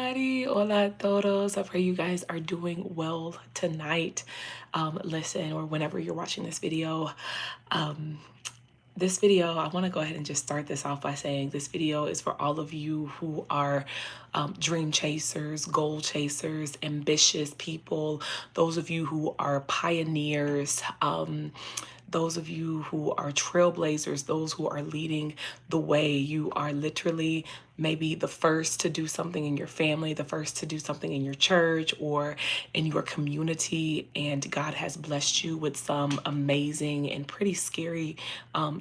everybody. Hola a todos. I pray you guys are doing well tonight. Listen, or whenever you're watching this video. Um, this video, I want to go ahead and just start this off by saying this video is for all of you who are dream chasers, goal chasers, ambitious people, those of you who are pioneers, those of you who are trailblazers, those who are leading the way. You are literally maybe the first to do something in your family, the first to do something in your church or in your community, and God has blessed you with some amazing and pretty scary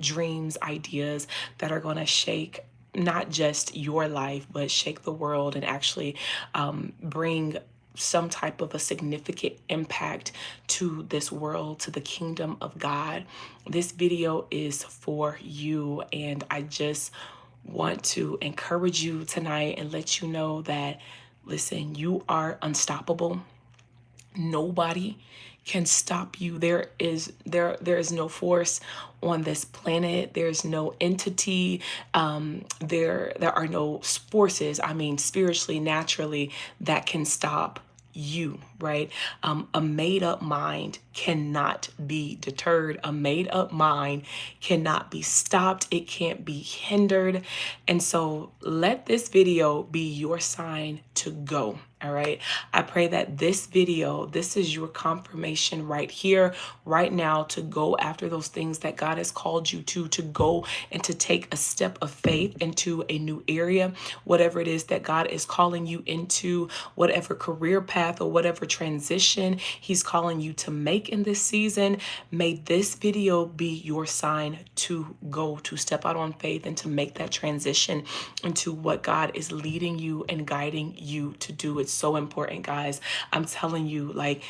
dreams, ideas that are going to shake not just your life, but shake the world and actually bring some type of a significant impact to this world, to the kingdom of God. This video is for you, and I just want to encourage you tonight and let you know that, listen, you are unstoppable. Nobody can stop you. There is no force on this planet. There's no entity. There are no forces. I mean, spiritually, naturally, that can stop you, right? A made up mind cannot be deterred. A made up mind cannot be stopped. It can't be hindered. And so let this video be your sign to go. All right. I pray that this video, this is your confirmation right here, right now, to go after those things that God has called you to go and to take a step of faith into a new area, whatever it is that God is calling you into, whatever career path or whatever transition He's calling you to make in this season. May this video be your sign to go, to step out on faith and to make that transition into what God is leading you and guiding you to do. It's so important, guys. I'm telling you, like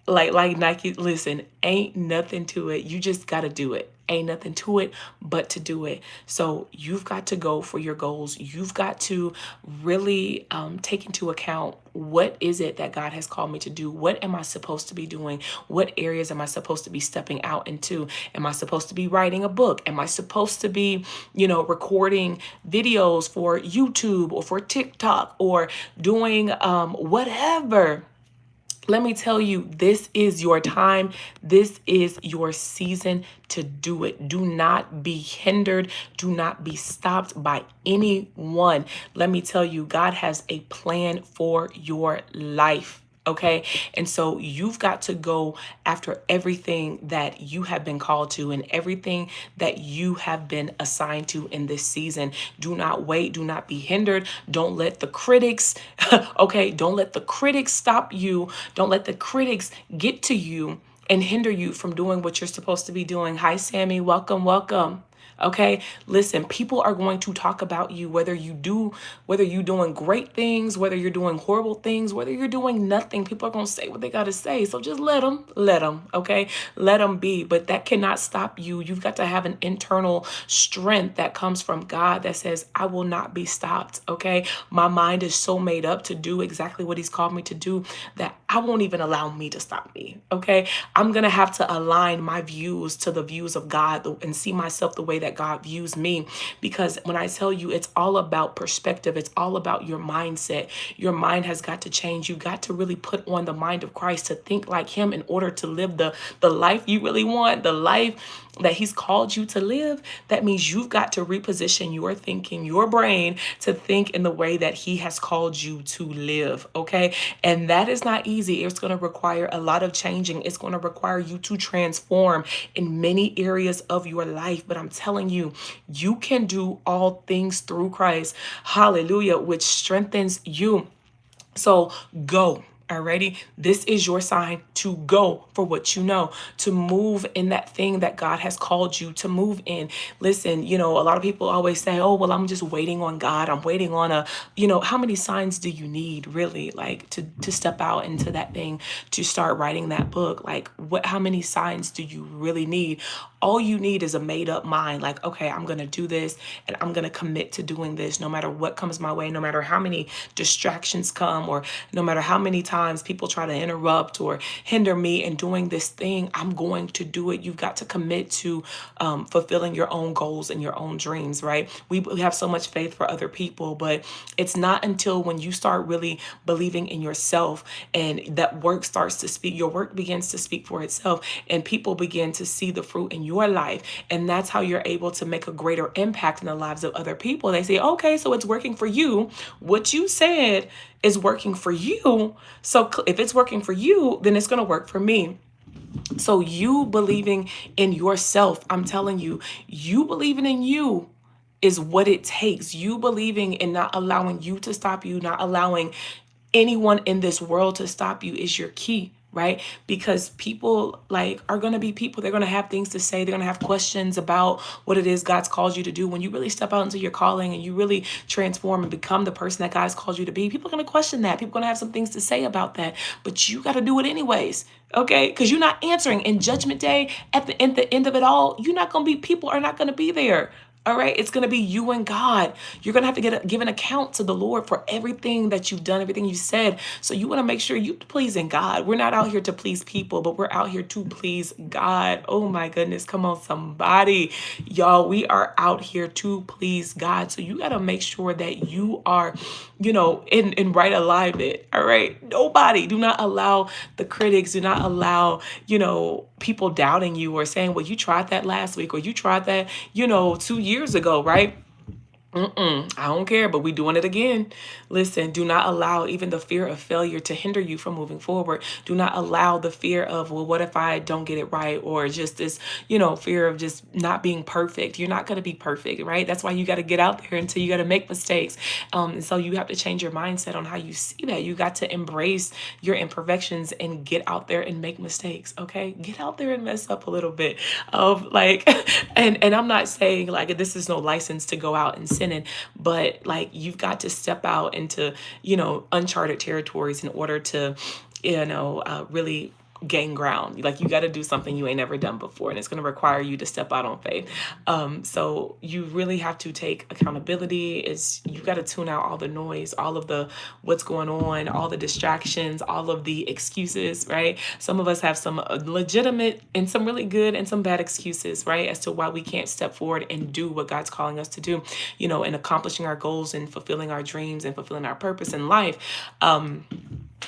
Nike, listen, ain't nothing to it. You just got to do it. Ain't nothing to it but to do it. So you've got to go for your goals. You've got to really take into account, what is it that God has called me to do? What am I supposed to be doing? What areas am I supposed to be stepping out into? Am I supposed to be writing a book? Am I supposed to be, recording videos for YouTube or for TikTok or doing whatever? Let me tell you, this is your time. This is your season to do it. Do not be hindered. Do not be stopped by anyone. Let me tell you, God has a plan for your life. Okay. And so you've got to go after everything that you have been called to and everything that you have been assigned to in this season. Do not wait. Do not be hindered. Don't let the critics, okay, don't let the critics stop you. Don't let the critics get to you and hinder you from doing what you're supposed to be doing. Hi, Sammy. Welcome, welcome. Okay, listen, people are going to talk about you, whether you're doing great things, whether you're doing horrible things, whether you're doing nothing. People are going to say what they got to say. So just let them, okay? Let them be. But that cannot stop you. You've got to have an internal strength that comes from God that says, I will not be stopped, okay? My mind is so made up to do exactly what He's called me to do that I won't even allow me to stop me, okay? I'm going to have to align my views to the views of God and see myself the way that God views me. Because when I tell you, it's all about perspective. It's all about your mindset. Your mind has got to change. You got to really put on the mind of Christ to think like Him in order to live the life you really want, the life that He's called you to live. That means you've got to reposition your thinking, your brain, to think in the way that He has called you to live. Okay. And that is not easy. It's going to require a lot of changing. It's going to require you to transform in many areas of your life. But I'm telling you, you can do all things through Christ. Hallelujah, which strengthens you. So go. Alrighty, this is your sign to go for what you know, to move in that thing that God has called you to move in. Listen, a lot of people always say, oh, well, I'm just waiting on God. I'm waiting on how many signs do you need really, like to step out into that thing, to start writing that book? Like how many signs do you really need? All you need is a made up mind. Like, okay, I'm going to do this and I'm going to commit to doing this no matter what comes my way, no matter how many distractions come, or no matter how many times times people try to interrupt or hinder me in doing this thing, I'm going to do it. You've got to commit to fulfilling your own goals and your own dreams, right? We have so much faith for other people, but it's not until when you start really believing in yourself and that work starts to speak, your work begins to speak for itself, and people begin to see the fruit in your life. And that's how you're able to make a greater impact in the lives of other people. They say, okay, so it's working for you. What you said is working for you. So if it's working for you, then it's going to work for me. So you believing in yourself, I'm telling you, you believing in you is what it takes. You believing in not allowing you to stop you, not allowing anyone in this world to stop you is your key, right? Because people like are going to be people. They're going to have things to say. They're going to have questions about what it is God's called you to do. When you really step out into your calling and you really transform and become the person that God's called you to be, people are going to question that. People are going to have some things to say about that, but you got to do it anyways. Okay, because you're not answering in judgment day at the end of it all. You're not going to be, people are not going to be there. All right, it's going to be you and God. You're going to have to give an account to the Lord for everything that you've done, everything you said. So you want to make sure you're pleasing God. We're not out here to please people, but we're out here to please God. Oh my goodness, come on, somebody. Y'all, we are out here to please God. So you got to make sure that you are, in right alignment. All right, nobody, do not allow the critics, do not allow, people doubting you or saying, well, you tried that last week or you tried that, 2 years ago, right? I don't care, but we doing it again. Listen, do not allow even the fear of failure to hinder you from moving forward. Do not allow the fear of, well, what if I don't get it right? Or just this, fear of just not being perfect. You're not going to be perfect, right? That's why you got to get out there until you got to make mistakes. And so you have to change your mindset on how you see that. You got to embrace your imperfections and get out there and make mistakes, okay? Get out there and mess up a little bit of like, and I'm not saying like this is no license to go out and sin, but like you've got to step out into uncharted territories in order to really gain ground. Like you got to do something you ain't never done before, and it's going to require you to step out on faith. So you really have to take accountability. Is you got to tune out all the noise, all of the what's going on, all the distractions, all of the excuses, right? Some of us have some legitimate and some really good and some bad excuses, right, as to why we can't step forward and do what God's calling us to do, and accomplishing our goals and fulfilling our dreams and fulfilling our purpose in life.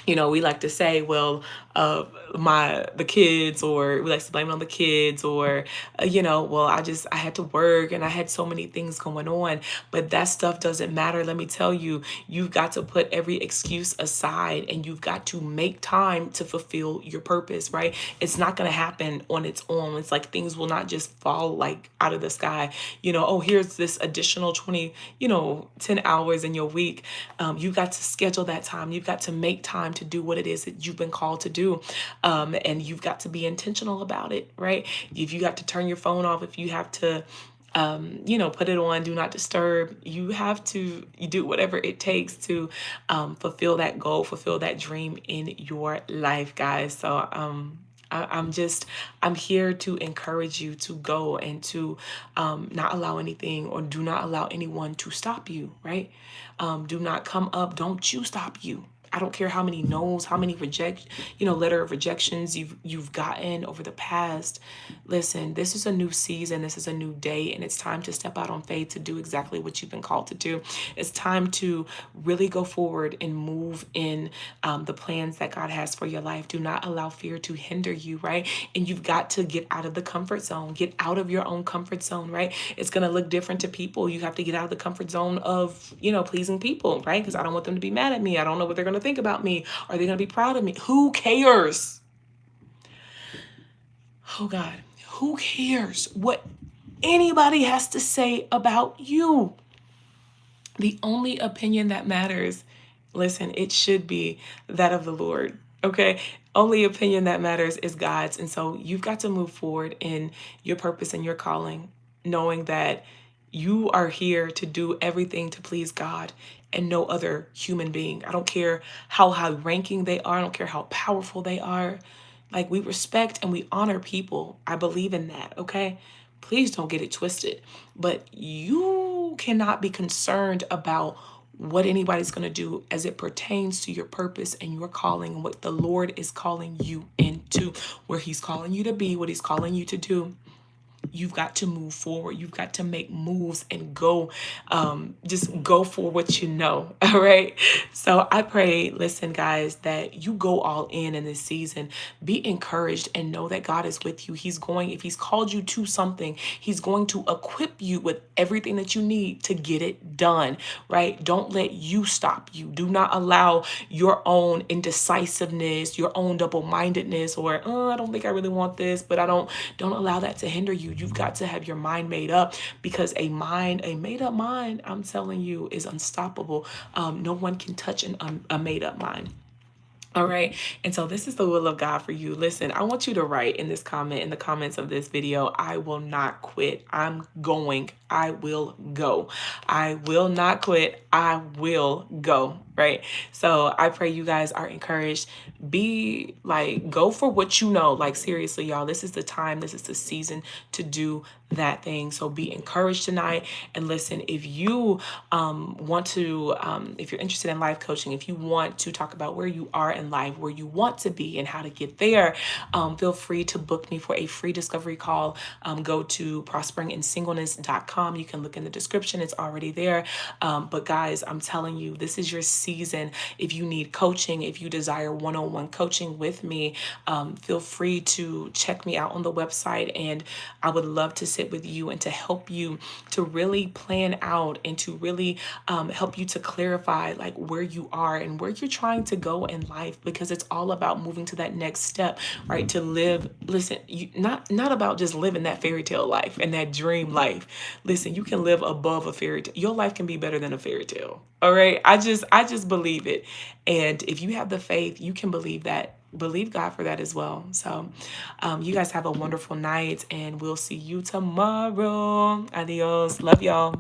We like to say, well, the kids, or we like to blame it on the kids, or, well, I had to work and I had so many things going on, but that stuff doesn't matter. Let me tell you, you've got to put every excuse aside and you've got to make time to fulfill your purpose, right? It's not going to happen on its own. It's like things will not just fall like out of the sky, oh, here's this additional 20, 10 hours in your week. You've got to schedule that time. You've got to make time to do what it is that you've been called to do. And you've got to be intentional about it, right? If you have to turn your phone off, if you have to, put it on, do not disturb, you have to do whatever it takes to fulfill that goal, fulfill that dream in your life, guys. So, I'm here to encourage you to go and to not allow anything, or do not allow anyone to stop you, right? Do not come up. Don't you stop you. I don't care how many no's, how many letter of rejections you've gotten over the past. Listen, this is a new season. This is a new day, and it's time to step out on faith to do exactly what you've been called to do. It's time to really go forward and move in the plans that God has for your life. Do not allow fear to hinder you, right? And you've got to get out of the comfort zone. Get out of your own comfort zone, right? It's going to look different to people. You have to get out of the comfort zone of, pleasing people, right? Because I don't want them to be mad at me. I don't know what they're going to think about me. Are they going to be proud of me? Who cares? Oh God, who cares what anybody has to say about you? The only opinion that matters, listen, it should be that of the Lord. Okay. Only opinion that matters is God's. And so you've got to move forward in your purpose and your calling, knowing that you are here to do everything to please God and no other human being. I don't care how high ranking they are. I don't care how powerful they are. Like, we respect and we honor people. I believe in that. Okay. Please don't get it twisted. But you cannot be concerned about what anybody's going to do as it pertains to your purpose and your calling and what the Lord is calling you into, where he's calling you to be, what he's calling you to do. You've got to move forward. You've got to make moves and go, just go for what you know. All right. So I pray, listen, guys, that you go all in this season. Be encouraged and know that God is with you. He's going, if he's called you to something, he's going to equip you with everything that you need to get it done, right? Don't let you stop you. Do not allow your own indecisiveness, your own double-mindedness, or I don't think I really want this, but don't allow that to hinder you. You've got to have your mind made up, because a made up mind, I'm telling you, is unstoppable. No one can touch a made up mind. All right. And so this is the will of God for you. Listen, I want you to write in the comments of this video, I will not quit. I'm going. I will go. I will not quit. I will go. Right. So I pray you guys are encouraged. Be like, go for what you know. Like, seriously, y'all, this is the time. This is the season to do that thing. So be encouraged tonight. And listen, if you want to, if you're interested in life coaching, if you want to talk about where you are in life, where you want to be and how to get there, feel free to book me for a free discovery call. Go to prosperinginsingleness.com. You can look in the description. It's already there. But guys, I'm telling you, this is your season. If you need coaching, if you desire one-on-one coaching with me, feel free to check me out on the website, and I would love to sit with you and to help you to really plan out and to really help you to clarify like where you are and where you're trying to go in life, because it's all about moving to that next step, right? To live, listen, not about just living that fairy tale life and that dream life. Listen, you can live above a fairy tale. Your life can be better than a fairy tale. All right. I just believe it. And if you have the faith, you can believe that. Believe God for that as well. So you guys have a wonderful night, and we'll see you tomorrow. Adios. Love y'all.